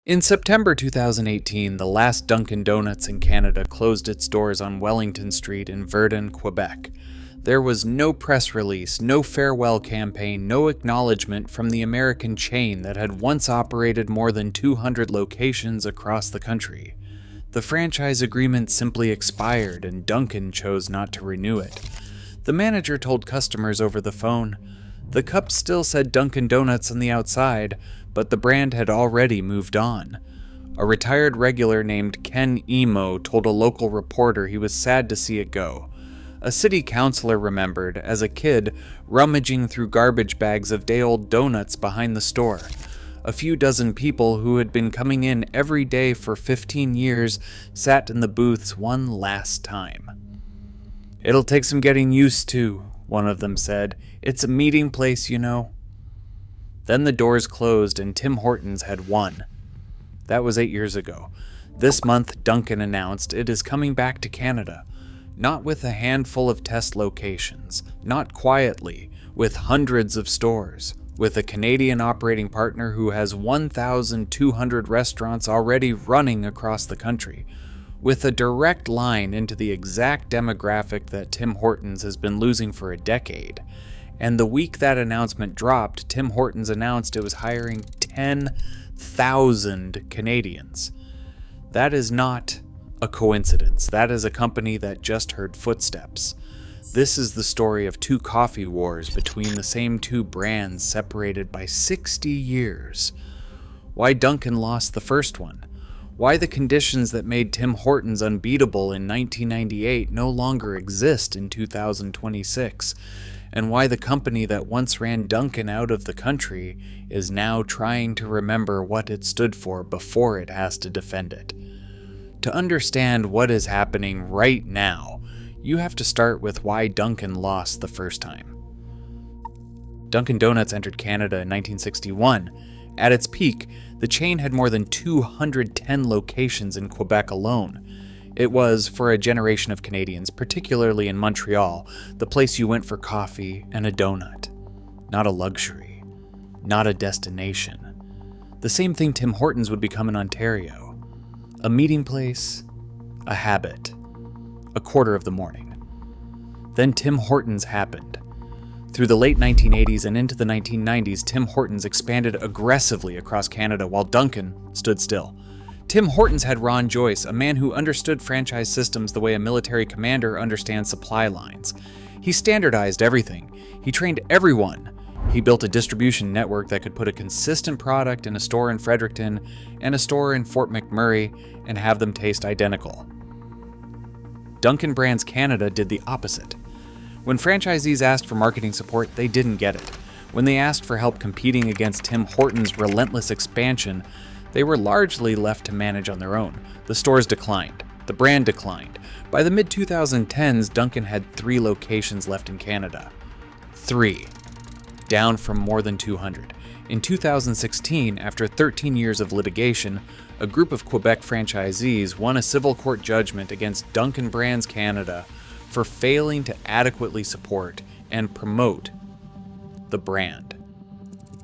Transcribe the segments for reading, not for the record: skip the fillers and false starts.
In September 2018, the last Dunkin Donuts in Canada closed its doors on Wellington Street in Verdun, Quebec. There was no press release, no farewell campaign, no acknowledgement from the American chain that had once operated more than 200 locations across the country. The franchise agreement simply expired and Dunkin chose not to renew it. The manager told customers over the phone, the cup still said Dunkin Donuts on the outside, but the brand had already moved on. A retired regular named Ken Emo told a local reporter he was sad to see it go. A city councilor remembered, as a kid, rummaging through garbage bags of day-old donuts behind the store. A few dozen people who had been coming in every day for 15 years sat in the booths one last time. "It'll take some getting used to," one of them said. "It's a meeting place, you know." Then the doors closed and Tim Hortons had won. That was 8 years ago. This month, Dunkin announced it is coming back to Canada. Not with a handful of test locations, not quietly, with hundreds of stores, with a Canadian operating partner who has 1,200 restaurants already running across the country, with a direct line into the exact demographic that Tim Hortons has been losing for a decade. And the week that announcement dropped, Tim Hortons announced it was hiring 10,000 Canadians. That is not a coincidence. That is a company that just heard footsteps. This is the story of two coffee wars between the same two brands separated by 60 years. Why Dunkin lost the first one. Why the conditions that made Tim Hortons unbeatable in 1998 no longer exist in 2026. And why the company that once ran Dunkin out of the country is now trying to remember what it stood for before it has to defend it. To understand what is happening right now, you have to start with why Dunkin lost the first time. Dunkin Donuts entered Canada in 1961. At its peak, the chain had more than 210 locations in Quebec alone. It was, for a generation of Canadians, particularly in Montreal, the place you went for coffee and a donut. Not a luxury. Not a destination. The same thing Tim Hortons would become in Ontario. A meeting place, a habit, a quarter of the morning. Then Tim Hortons happened. Through the late 1980s and into the 1990s, Tim Hortons expanded aggressively across Canada while Dunkin stood still. Tim Hortons had Ron Joyce, a man who understood franchise systems the way a military commander understands supply lines. He standardized everything. He trained everyone. He built a distribution network that could put a consistent product in a store in Fredericton and a store in Fort McMurray and have them taste identical. Dunkin Brands Canada did the opposite. When franchisees asked for marketing support, they didn't get it. When they asked for help competing against Tim Hortons' relentless expansion, they were largely left to manage on their own. The stores declined. The brand declined. By the mid-2010s, Dunkin had 3 locations left in Canada. 3. Down from more than 200. In 2016, after 13 years of litigation, a group of Quebec franchisees won a civil court judgment against Dunkin Brands Canada for failing to adequately support and promote the brand.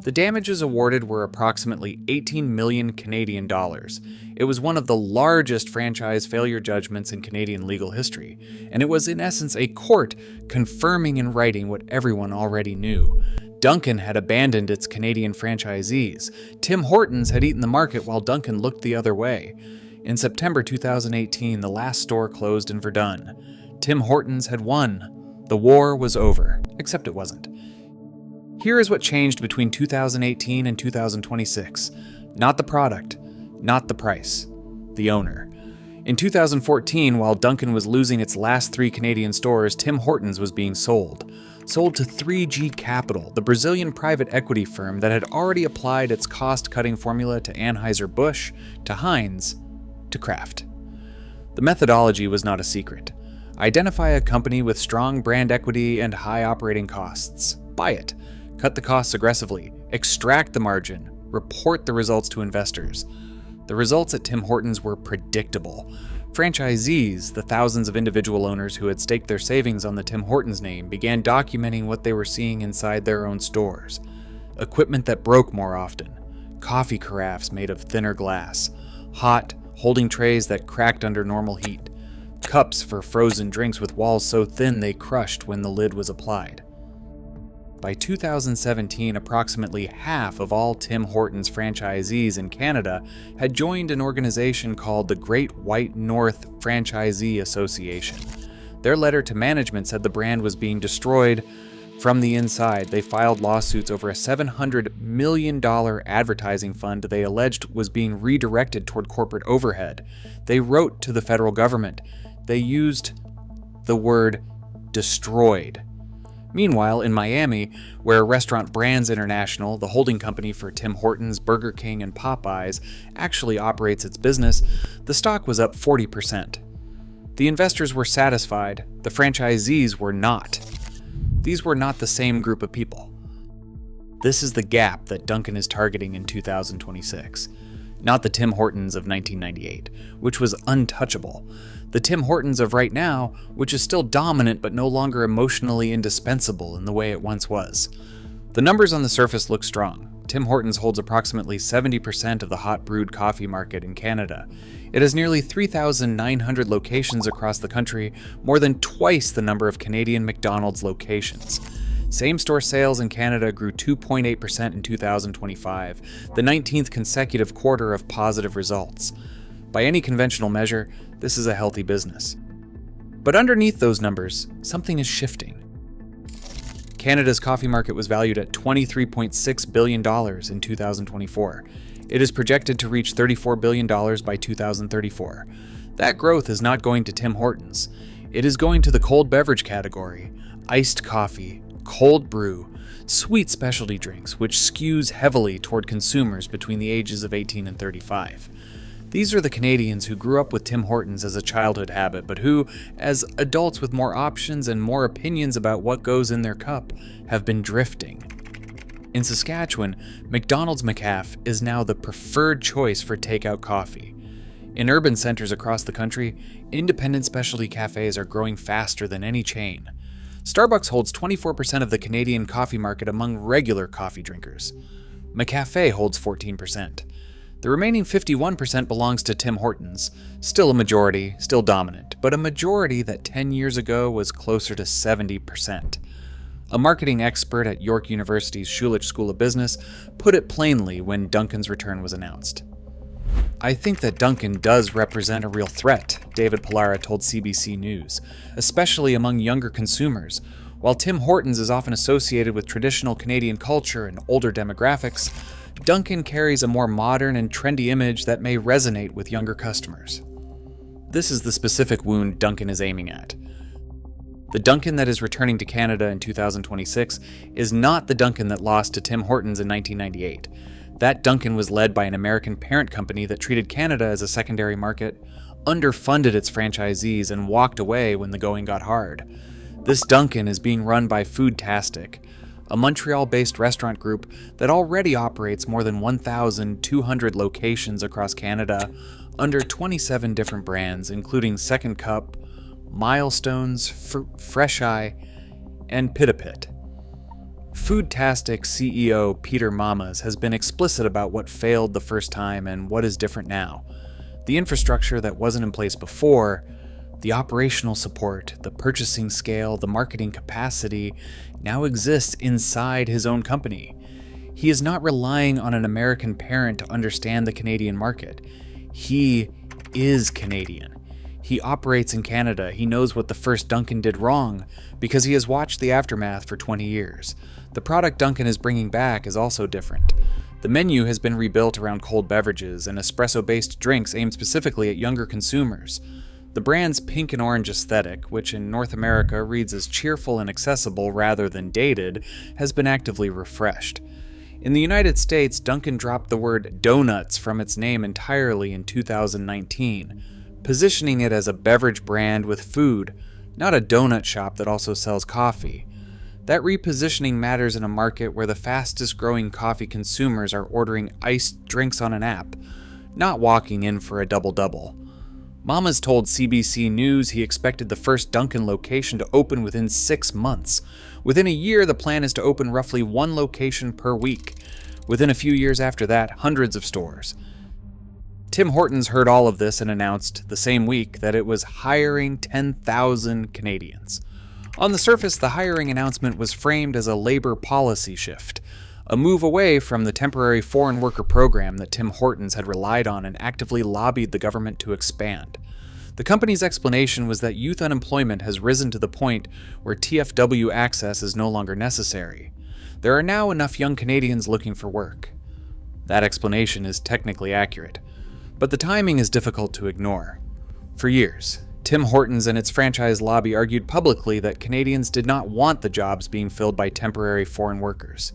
The damages awarded were approximately 18 million Canadian dollars. It was one of the largest franchise failure judgments in Canadian legal history, and it was in essence a court confirming in writing what everyone already knew. Dunkin had abandoned its Canadian franchisees. Tim Hortons had eaten the market while Dunkin looked the other way. In September 2018, the last store closed in Verdun. Tim Hortons had won. The war was over, except it wasn't. Here is what changed between 2018 and 2026. Not the product, not the price, the owner. In 2014, while Dunkin was losing its last 3 Canadian stores, Tim Hortons was being sold. Sold to 3G Capital, the Brazilian private equity firm that had already applied its cost-cutting formula to Anheuser-Busch, to Heinz, to Kraft. The methodology was not a secret. Identify a company with strong brand equity and high operating costs. Buy it. Cut the costs aggressively. Extract the margin. Report the results to investors. The results at Tim Hortons were predictable. Franchisees, the thousands of individual owners who had staked their savings on the Tim Hortons name, began documenting what they were seeing inside their own stores. Equipment that broke more often. coffee carafes made of thinner glass, hot, holding trays that cracked under normal heat, cups for frozen drinks with walls so thin they crushed when the lid was applied. By 2017, approximately half of all Tim Hortons franchisees in Canada had joined an organization called the Great White North Franchisee Association. Their letter to management said the brand was being destroyed from the inside. They filed lawsuits over a $700 million advertising fund they alleged was being redirected toward corporate overhead. They wrote to the federal government. They used the word destroyed. Meanwhile, in Miami, where Restaurant Brands International, the holding company for Tim Hortons, Burger King, and Popeyes, actually operates its business, the stock was up 40%. The investors were satisfied, the franchisees were not. These were not the same group of people. This is the gap that Dunkin is targeting in 2026. Not the Tim Hortons of 1998, which was untouchable. The Tim Hortons of right now, which is still dominant but no longer emotionally indispensable in the way it once was. The numbers on the surface look strong. Tim Hortons holds approximately 70% of the hot brewed coffee market in Canada. It has nearly 3,900 locations across the country, more than twice the number of Canadian McDonald's locations. Same-store sales in Canada grew 2.8% in 2025, the 19th consecutive quarter of positive results. By any conventional measure, this is a healthy business. But underneath those numbers, something is shifting. Canada's coffee market was valued at $23.6 billion in 2024. It is projected to reach $34 billion by 2034. That growth is not going to Tim Hortons. It is going to the cold beverage category, iced coffee, cold brew, sweet specialty drinks, which skews heavily toward consumers between the ages of 18 and 35. These are the Canadians who grew up with Tim Hortons as a childhood habit, but who, as adults with more options and more opinions about what goes in their cup, have been drifting. In Saskatchewan, McDonald's McCafe is now the preferred choice for takeout coffee. In urban centers across the country, independent specialty cafes are growing faster than any chain. Starbucks holds 24% of the Canadian coffee market among regular coffee drinkers. McCafe holds 14%. The remaining 51% belongs to Tim Hortons, still a majority, still dominant, but a majority that 10 years ago was closer to 70%. A marketing expert at York University's Schulich School of Business put it plainly when Dunkin's return was announced. "I think that Dunkin does represent a real threat," David Pillara told CBC News, especially among younger consumers. While Tim Hortons is often associated with traditional Canadian culture and older demographics, Dunkin carries a more modern and trendy image that may resonate with younger customers. This is the specific wound Dunkin is aiming at. The Dunkin that is returning to Canada in 2026 is not the Dunkin that lost to Tim Hortons in 1998. That Dunkin was led by an American parent company that treated Canada as a secondary market, underfunded its franchisees, and walked away when the going got hard. This Dunkin is being run by Foodtastic, a Montreal-based restaurant group that already operates more than 1,200 locations across Canada under 27 different brands, including Second Cup, Milestones, Fresh Eye, and Pit-a-Pit. Foodtastic CEO Peter Mamas has been explicit about what failed the first time and what is different now. The infrastructure that wasn't in place before, the operational support, the purchasing scale, the marketing capacity, now exists inside his own company. He is not relying on an American parent to understand the Canadian market. He is Canadian. He operates in Canada. He knows what the first Dunkin did wrong because he has watched the aftermath for 20 years. The product Dunkin is bringing back is also different. The menu has been rebuilt around cold beverages and espresso-based drinks aimed specifically at younger consumers. The brand's pink and orange aesthetic, which in North America reads as cheerful and accessible rather than dated, has been actively refreshed. In the United States, Dunkin dropped the word donuts from its name entirely in 2019, positioning it as a beverage brand with food, not a donut shop that also sells coffee. That repositioning matters in a market where the fastest growing coffee consumers are ordering iced drinks on an app, not walking in for a double-double. Mamas told CBC News he expected the first Dunkin' location to open within 6 months. Within a year, the plan is to open roughly 1 location per week. Within a few years after that, hundreds of stores. Tim Hortons heard all of this and announced the same week that it was hiring 10,000 Canadians. On the surface, the hiring announcement was framed as a labor policy shift, a move away from the temporary foreign worker program that Tim Hortons had relied on and actively lobbied the government to expand. The company's explanation was that youth unemployment has risen to the point where TFW access is no longer necessary. There are now enough young Canadians looking for work. That explanation is technically accurate, but the timing is difficult to ignore. For years, Tim Hortons and its franchise lobby argued publicly that Canadians did not want the jobs being filled by temporary foreign workers.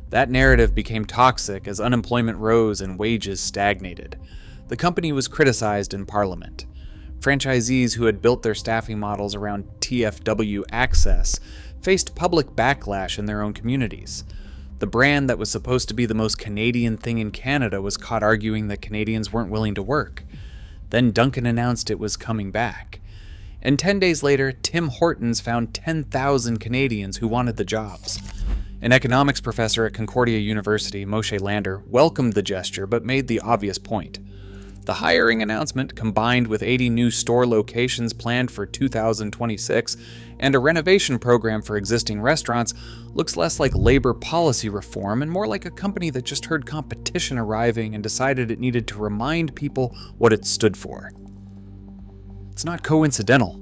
That narrative became toxic as unemployment rose and wages stagnated. The company was criticized in Parliament. Franchisees who had built their staffing models around TFW access faced public backlash in their own communities. The brand that was supposed to be the most Canadian thing in Canada was caught arguing that Canadians weren't willing to work. Then Dunkin' announced it was coming back. And 10 days later, Tim Hortons found 10,000 Canadians who wanted the jobs. An economics professor at Concordia University, Moshe Lander, welcomed the gesture but made the obvious point. The hiring announcement, combined with 80 new store locations planned for 2026 and a renovation program for existing restaurants, looks less like labor policy reform and more like a company that just heard competition arriving and decided it needed to remind people what it stood for. It's not coincidental,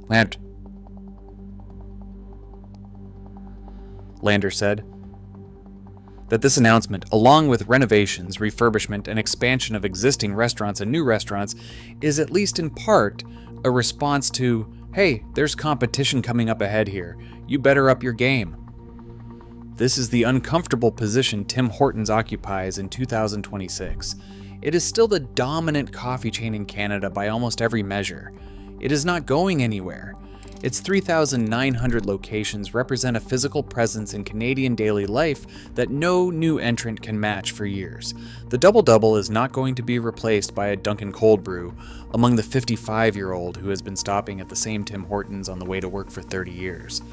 Lander said, that this announcement, along with renovations, refurbishment, and expansion of existing restaurants and new restaurants, is at least in part a response to, hey, there's competition coming up ahead here. You better up your game. This is the uncomfortable position Tim Hortons occupies in 2026. It is still the dominant coffee chain in Canada by almost every measure. It is not going anywhere. Its 3,900 locations represent a physical presence in Canadian daily life that no new entrant can match for years. The double-double is not going to be replaced by a Dunkin' cold brew among the 55-year-old who has been stopping at the same Tim Hortons on the way to work for 30 years.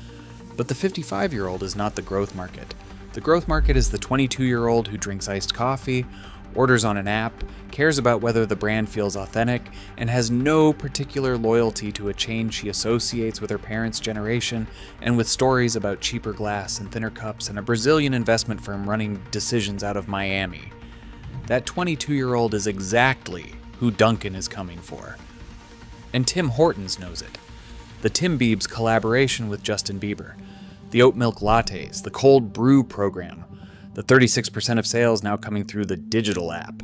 But the 55-year-old is not the growth market. The growth market is the 22-year-old who drinks iced coffee, orders on an app, cares about whether the brand feels authentic, and has no particular loyalty to a chain she associates with her parents' generation and with stories about cheaper glass and thinner cups and a Brazilian investment firm running decisions out of Miami. That 22-year-old is exactly who Dunkin' is coming for. And Tim Hortons knows it. The Tim Biebs collaboration with Justin Bieber, the oat milk lattes, the cold brew program, the 36% of sales now coming through the digital app.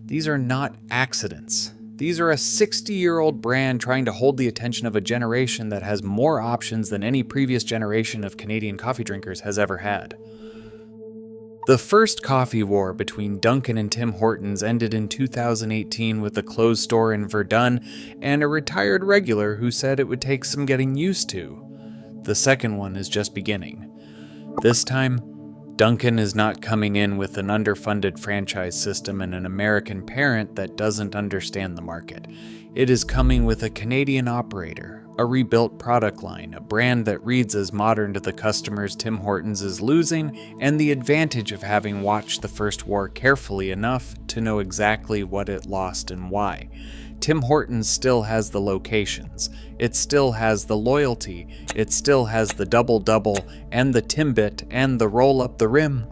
These are not accidents. These are a 60-year-old brand trying to hold the attention of a generation that has more options than any previous generation of Canadian coffee drinkers has ever had. The first coffee war between Dunkin' and Tim Hortons ended in 2018 with a closed store in Verdun and a retired regular who said it would take some getting used to. The second one is just beginning. This time, Dunkin' is not coming in with an underfunded franchise system and an American parent that doesn't understand the market. It is coming with a Canadian operator, a rebuilt product line, a brand that reads as modern to the customers Tim Hortons is losing, and the advantage of having watched the first war carefully enough to know exactly what it lost and why. Tim Hortons still has the locations, it still has the loyalty, it still has the double-double and the Timbit and the roll-up-the-rim.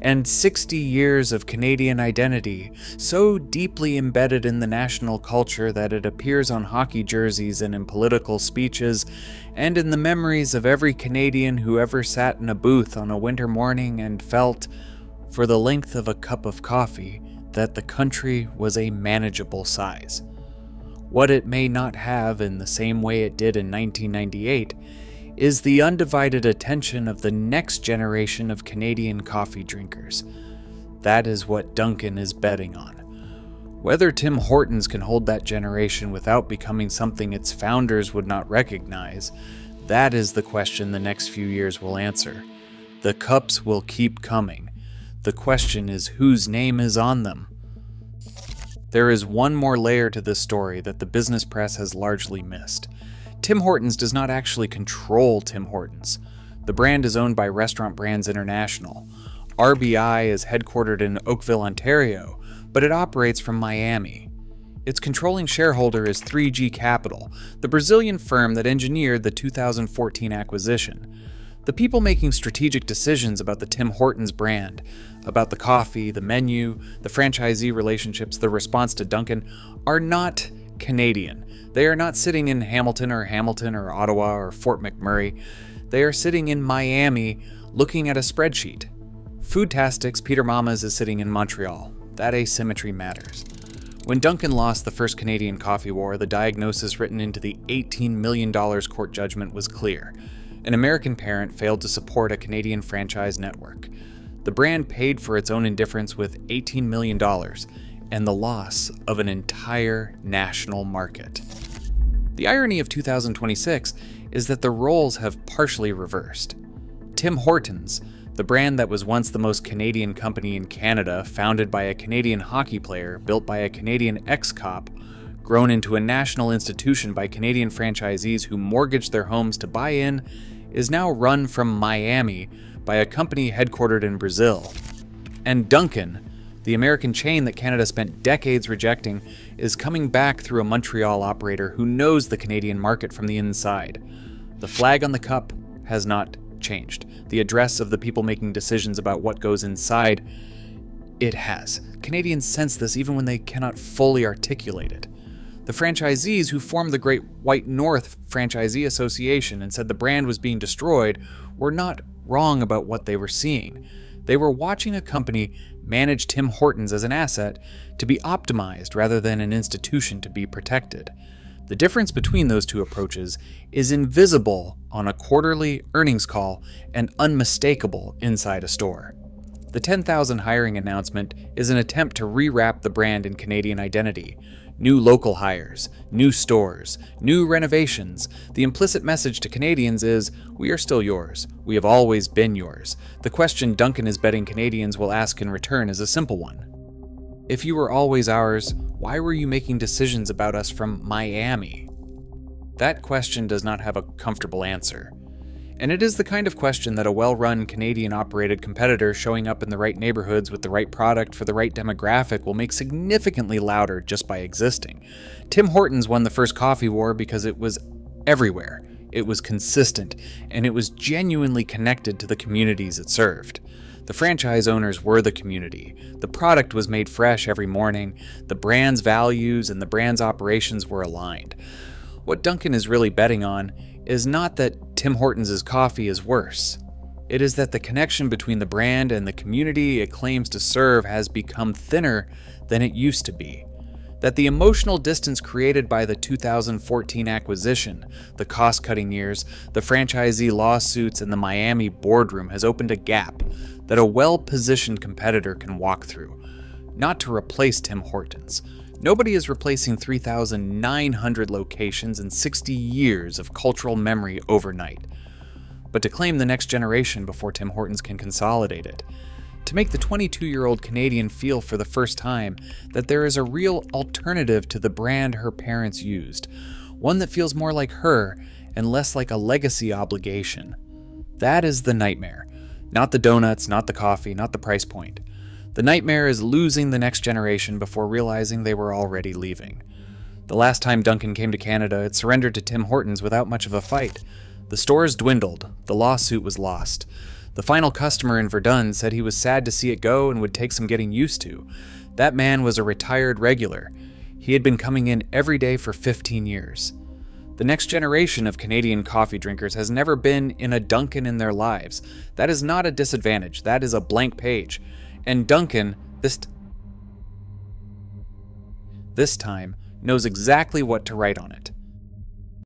And 60 years of Canadian identity, so deeply embedded in the national culture that it appears on hockey jerseys and in political speeches, and in the memories of every Canadian who ever sat in a booth on a winter morning and felt, for the length of a cup of coffee, that the country was a manageable size. What it may not have in the same way it did in 1998 is the undivided attention of the next generation of Canadian coffee drinkers. That is what Dunkin' is betting on. Whether Tim Hortons can hold that generation without becoming something its founders would not recognize, that is the question the next few years will answer. The cups will keep coming. The question is whose name is on them. There is one more layer to this story that the business press has largely missed. Tim Hortons does not actually control Tim Hortons. The brand is owned by Restaurant Brands International. RBI is headquartered in Oakville, Ontario, but it operates from Miami. Its controlling shareholder is 3G Capital, the Brazilian firm that engineered the 2014 acquisition. The people making strategic decisions about the Tim Hortons brand, about the coffee, the menu, the franchisee relationships, the response to Dunkin', are not Canadian. They are not sitting in Hamilton or Ottawa or Fort McMurray. They are sitting in Miami looking at a spreadsheet. Foodtastic's Peter Mamas is sitting in Montreal. That asymmetry matters. When Dunkin' lost the first Canadian coffee war, the diagnosis written into the $18 million court judgment was clear. An American parent failed to support a Canadian franchise network. The brand paid for its own indifference with $18 million and the loss of an entire national market. The irony of 2026 is that the roles have partially reversed. Tim Hortons, the brand that was once the most Canadian company in Canada, founded by a Canadian hockey player, built by a Canadian ex-cop, grown into a national institution by Canadian franchisees who mortgaged their homes to buy in, is now run from Miami by a company headquartered in Brazil. And Dunkin', the American chain that Canada spent decades rejecting, is coming back through a Montreal operator who knows the Canadian market from the inside. The flag on the cup has not changed. The address of the people making decisions about what goes inside, it has. Canadians sense this even when they cannot fully articulate it. The franchisees who formed the Great White North Franchisee Association and said the brand was being destroyed were not wrong about what they were seeing. They were watching a company manage Tim Hortons as an asset to be optimized rather than an institution to be protected. The difference between those two approaches is invisible on a quarterly earnings call and unmistakable inside a store. The 10,000 hiring announcement is an attempt to rewrap the brand in Canadian identity. New local hires, new stores, new renovations. The implicit message to Canadians is, we are still yours. We have always been yours. The question Dunkin' is betting Canadians will ask in return is a simple one. If you were always ours, why were you making decisions about us from Miami? That question does not have a comfortable answer. And it is the kind of question that a well-run Canadian-operated competitor showing up in the right neighborhoods with the right product for the right demographic will make significantly louder just by existing. Tim Hortons won the first coffee war because it was everywhere, it was consistent, and it was genuinely connected to the communities it served. The franchise owners were the community. The product was made fresh every morning. The brand's values and the brand's operations were aligned. What Dunkin' is really betting on is not that Tim Hortons' coffee is worse. It is that the connection between the brand and the community it claims to serve has become thinner than it used to be. That the emotional distance created by the 2014 acquisition, the cost-cutting years, the franchisee lawsuits, and the Miami boardroom has opened a gap that a well-positioned competitor can walk through. Not to replace Tim Hortons. Nobody is replacing 3,900 locations and 60 years of cultural memory overnight. But to claim the next generation before Tim Hortons can consolidate it. To make the 22-year-old Canadian feel for the first time that there is a real alternative to the brand her parents used. One that feels more like her and less like a legacy obligation. That is the nightmare. Not the donuts, not the coffee, not the price point. The nightmare is losing the next generation before realizing they were already leaving. The last time Dunkin' came to Canada, it surrendered to Tim Hortons without much of a fight. The stores dwindled. The lawsuit was lost. The final customer in Verdun said he was sad to see it go and would take some getting used to. That man was a retired regular. He had been coming in every day for 15 years. The next generation of Canadian coffee drinkers has never been in a Dunkin' in their lives. That is not a disadvantage. That is a blank page. And Dunkin', this time, knows exactly what to write on it.